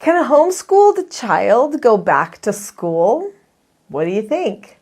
Can a homeschooled child go back to school? What do you think?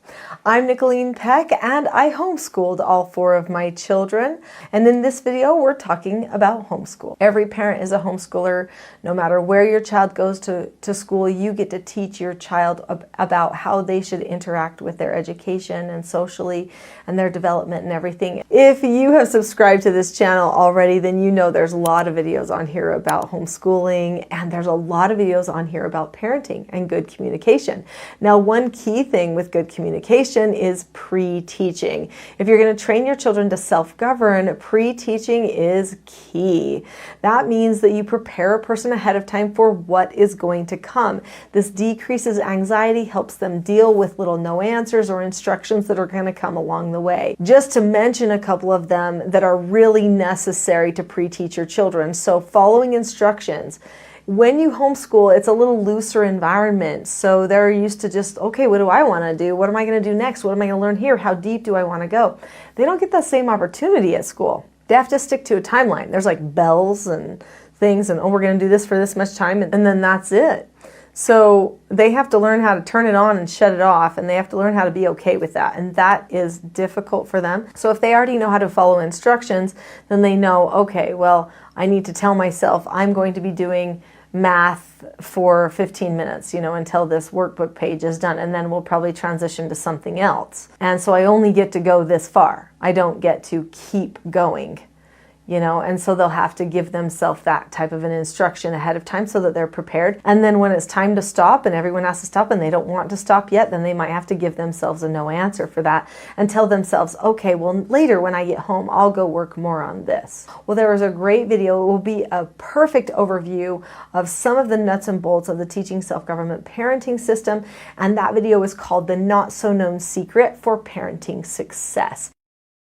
I'm Nicolene Peck and I homeschooled all 4 of my children. And in this video, we're talking about homeschool. Every parent is a homeschooler. No matter where your child goes to school, you get to teach your child about how they should interact with their education and socially and their development and everything. If you have subscribed to this channel already, then you know there's a lot of videos on here about homeschooling, and there's a lot of videos on here about parenting and good communication. Now, one key thing with good communication is pre-teaching. If you're going to train your children to self-govern, pre-teaching is key. That means that you prepare a person ahead of time for what is going to come. This decreases anxiety, helps them deal with little no answers or instructions that are going to come along the way. Just to mention a couple of them that are really necessary to pre-teach your children. So following instructions. When you homeschool, it's a little looser environment. So they're used to just, okay, what do I want to do? What am I going to do next? What am I going to learn here? How deep do I want to go? They don't get that same opportunity at school. They have to stick to a timeline. There's like bells and things, and oh, we're going to do this for this much time, and then that's it. So they have to learn how to turn it on and shut it off, and they have to learn how to be okay with that. And that is difficult for them. So if they already know how to follow instructions, then they know, okay, well, I need to tell myself I'm going to be doing math for 15 minutes, until this workbook page is done, and then we'll probably transition to something else. And so I only get to go this far. I don't get to keep going. And so they'll have to give themselves that type of an instruction ahead of time so that they're prepared. And then when it's time to stop and everyone has to stop and they don't want to stop yet, then they might have to give themselves a no answer for that and tell themselves, okay, well, later when I get home, I'll go work more on this. Well, there was a great video. It will be a perfect overview of some of the nuts and bolts of the Teaching Self-Government Parenting System. And that video is called The Not So Known Secret for Parenting Success.